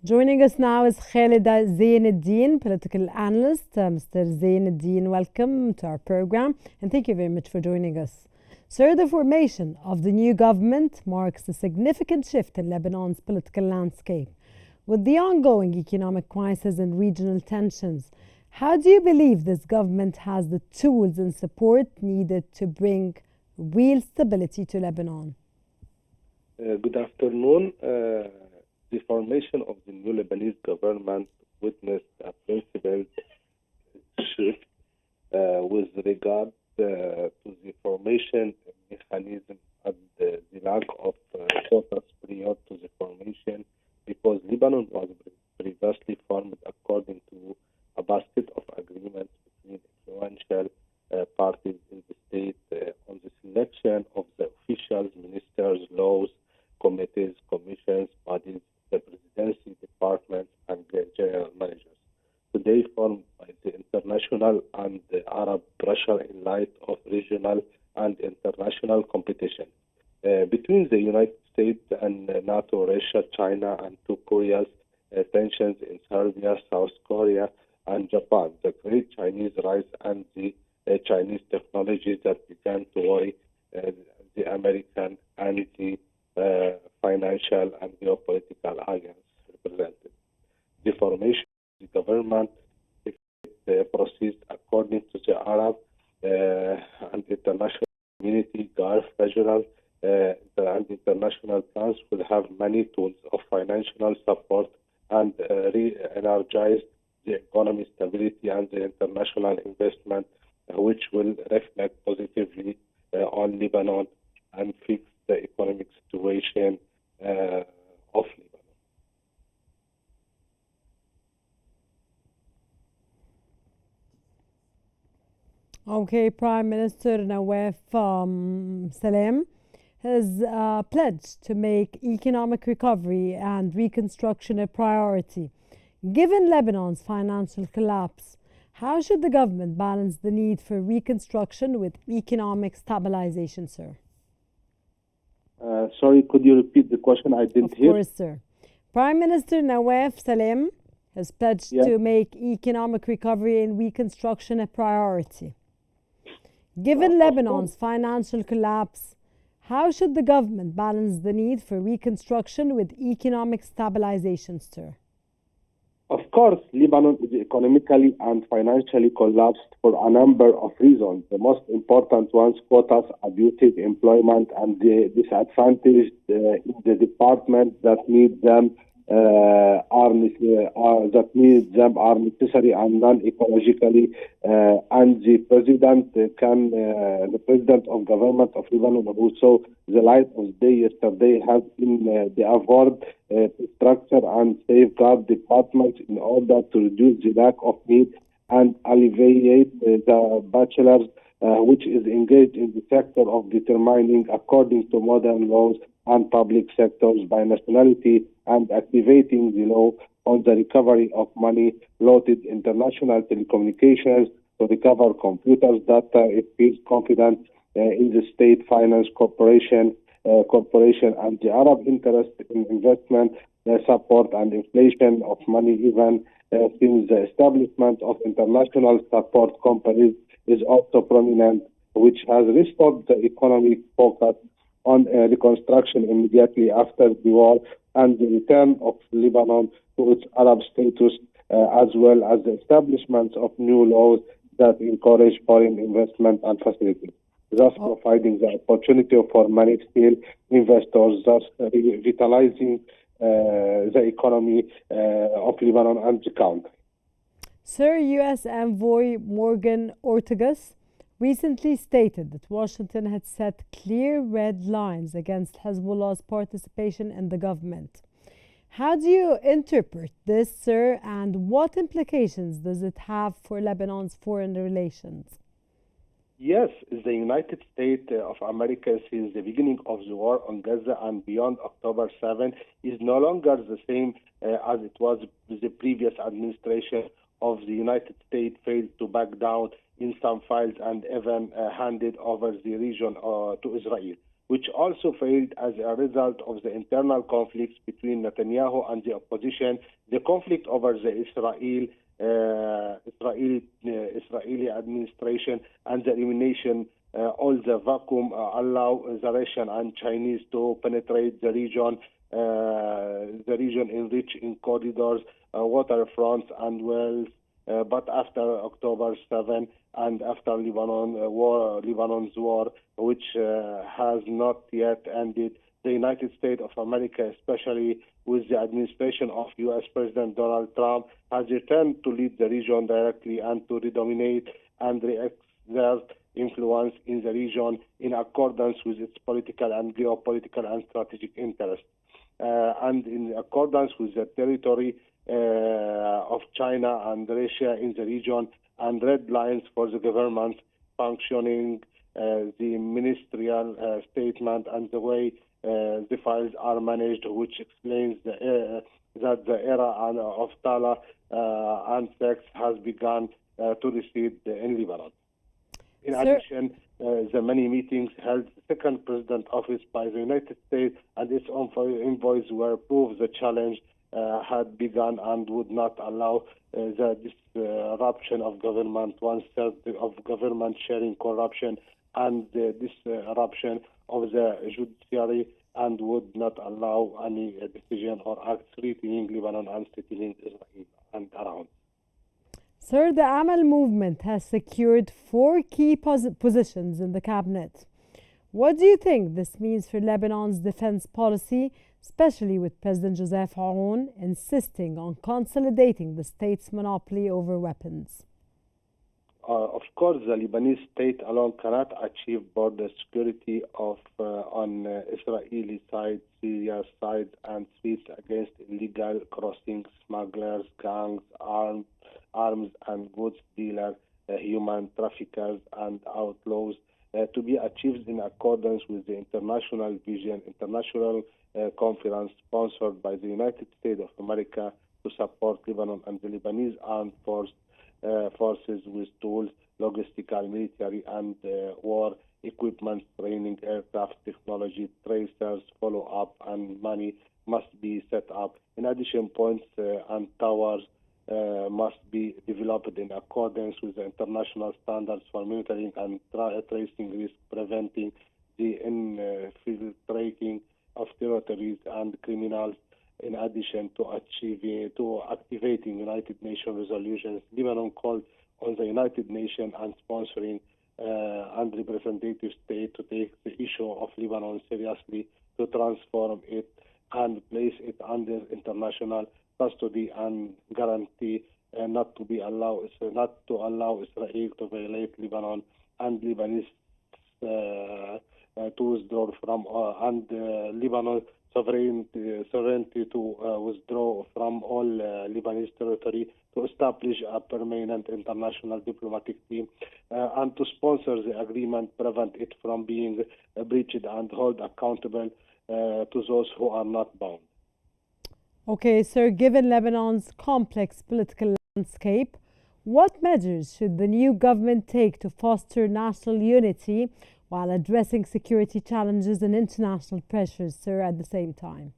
Joining us now is Khaled Zein Eddine, political analyst. Mr. Zein Eddine, welcome to our program and thank you very much for joining us. Sir, the formation of the new government marks a significant shift in Lebanon's political landscape. With the ongoing economic crisis and regional tensions, how do you believe this government has the tools and support needed to bring real stability to Lebanon? Good afternoon. The formation of the new Lebanese government witnessed a principled shift with regard to the formation mechanism and the lack of quotas prior to the formation, because Lebanon was previously formed according to a basket of agreements between influential parties in the state on the selection of the officials, ministers, laws, committees, commissions, bodies, the presidency, departments, and the general managers. Today formed by the international and the Arab pressure in light of regional and international competition. Between the United States and NATO, Russia, China, and two Koreas, tensions in Serbia, South Korea, and Japan, the great Chinese rise and the Chinese technologies that began to worry the American and the financial and geopolitical alliance represented. The formation of the government, if it proceeds according to the Arab and international community, Gulf regional and international plans, will have many tools of financial support and re-energize the economy stability and the international investment, which will reflect positively on Lebanon and fix the economic situation of Lebanon. Okay, Prime Minister Nawaf Salam has pledged to make economic recovery and reconstruction a priority. Given Lebanon's financial collapse, how should the government balance the need for reconstruction with economic stabilization, sir? Sorry, could you repeat the question? I didn't hear. Of course, sir. Prime Minister Nawaf Salam has pledged to make economic recovery and reconstruction a priority. Given Lebanon's financial collapse, how should the government balance the need for reconstruction with economic stabilization, sir? Of course, Lebanon is economically and financially collapsed for a number of reasons. The most important ones, quotas, abusive employment, and the disadvantaged in the departments that need them are necessary and non-ecologically. And the president of government of Lebanon, who saw the light of day yesterday, has been the award to structure and safeguard departments in order to reduce the lack of need and alleviate the bachelors which is engaged in the sector of determining, according to modern laws and public sectors, by nationality, and activating the law on the recovery of money loaded international telecommunications to recover computers data. It feels confident in the state finance corporation and the Arab interest in investment support and inflation of money, even since the establishment of international support companies is also prominent, which has restored the economic focus on reconstruction immediately after the war and the return of Lebanon to its Arab status, as well as the establishment of new laws that encourage foreign investment and facilities, thus providing the opportunity for many steel investors, thus revitalizing the economy of Lebanon and the country. Sir, U.S. Envoy Morgan Ortagus recently stated that Washington had set clear red lines against Hezbollah's participation in the government. How do you interpret this, sir, and what implications does it have for Lebanon's foreign relations? Yes, the United States of America, since the beginning of the war on Gaza and beyond October 7, is no longer the same as it was with the previous administration of the United States, failed to back down in some files and even handed over the region to Israel. which also failed as a result of the internal conflicts between Netanyahu and the opposition, the conflict over the Israeli administration, and the elimination all the vacuum allow the Russian and Chinese to penetrate the region enriched in corridors, waterfronts, and wells. But after October 7 and after Lebanon's war, which has not yet ended, the United States of America, especially with the administration of U.S. President Donald Trump, has returned to lead the region directly and to redominate and exert influence in the region in accordance with its political and geopolitical and strategic interests, and in accordance with the territory of China and Russia in the region, and red lines for the government functioning, the ministerial statement, and the way the files are managed, which explains that the era of Tala and sex has begun to recede in Lebanon. In addition, the many meetings held the second president office by the United States and its envoys were proof the challenge had begun and would not allow the disruption of government, one-third of government sharing corruption, and disruption of the judiciary, and would not allow any decision or act threatening Lebanon and settling Israel and around. Sir, the Amal movement has secured 4 key positions in the cabinet. What do you think this means for Lebanon's defense policy, especially with President Joseph Aoun insisting on consolidating the state's monopoly over weapons? Of course, the Lebanese state alone cannot achieve border security on Israeli side, Syria side, and threats against illegal crossings, smugglers, gangs, arms and goods dealers, human traffickers, and outlaws, to be achieved in accordance with the international vision, international conference sponsored by the United States of America to support Lebanon and the Lebanese armed forces with tools, logistical, military, and war equipment, training, aircraft, technology, tracers, follow-up, and money must be set up. In addition, points and towers must be developed in accordance with the international standards for monitoring and tracing risk, preventing the infiltrating of territories and criminals. In addition to activating United Nations resolutions, Lebanon called on the United Nations and sponsoring and representative state to take the issue of Lebanon seriously, to transform it and place it under international custody and guarantee not to allow Israel to violate Lebanon and Lebanese to withdraw from and Lebanon sovereignty to withdraw from all Lebanese territory, to establish a permanent international diplomatic team, and to sponsor the agreement, prevent it from being breached, and hold accountable to those who are not bound. Okay, sir, given Lebanon's complex political landscape, what measures should the new government take to foster national unity while addressing security challenges and international pressures, sir, at the same time?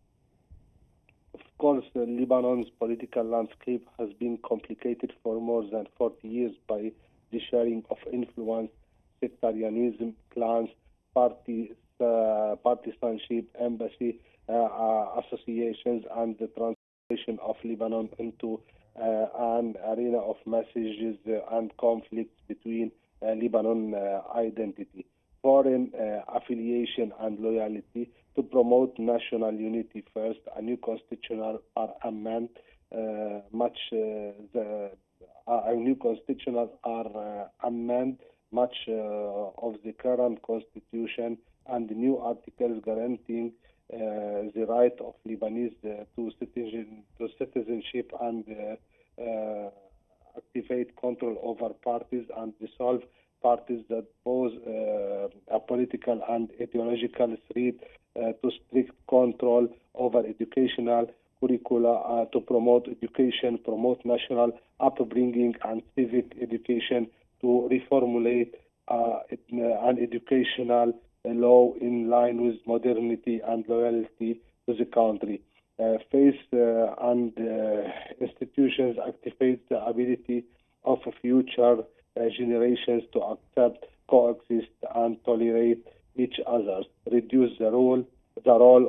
Of course, Lebanon's political landscape has been complicated for more than 40 years by the sharing of influence, sectarianism, clans, partisanship, embassy, associations, and the transformation of Lebanon into an arena of messages and conflicts between Lebanon identity, foreign affiliation, and loyalty. To promote national unity first, a new constitutional amendment, much of the current constitution, and the new articles guaranteeing the right of Lebanese to citizenship, and activate control over parties and dissolve parties that pose a political and ideological threat, to strict control over educational curricula, to promote education, promote national upbringing and civic education, to reformulate an educational law in line with modernity and loyalty to the country. Faith and institutions activate the ability of future generations to accept, coexist, and tolerate each other, reduce the role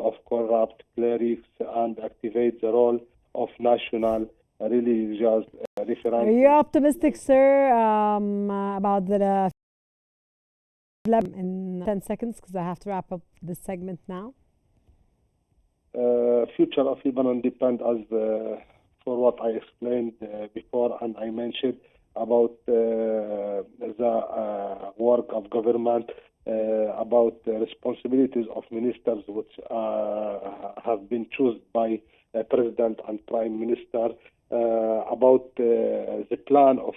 of corrupt clerics, and activate the role of national religious Are referendum. you optimistic, sir, about the in 10 seconds, because I have to wrap up this segment now? Future of Lebanon depends, as for what I explained before, and I mentioned about the work of government, about the responsibilities of ministers, which have been chosen by President and Prime Minister, about the plan of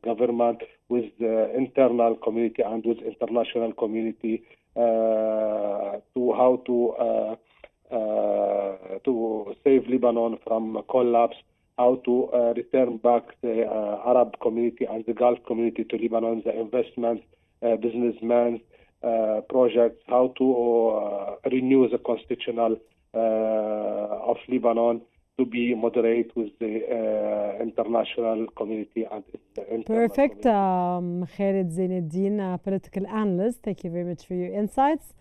government with the internal community and with international community, to how to save Lebanon from collapse, how to return back the Arab community and the Gulf community to Lebanon, the investments, businessmen, projects, how to renew the constitutional of Lebanon to be moderate with the international community and the internal Perfect. community. Khaled Zein Eddine, political analyst. Thank you very much for your insights.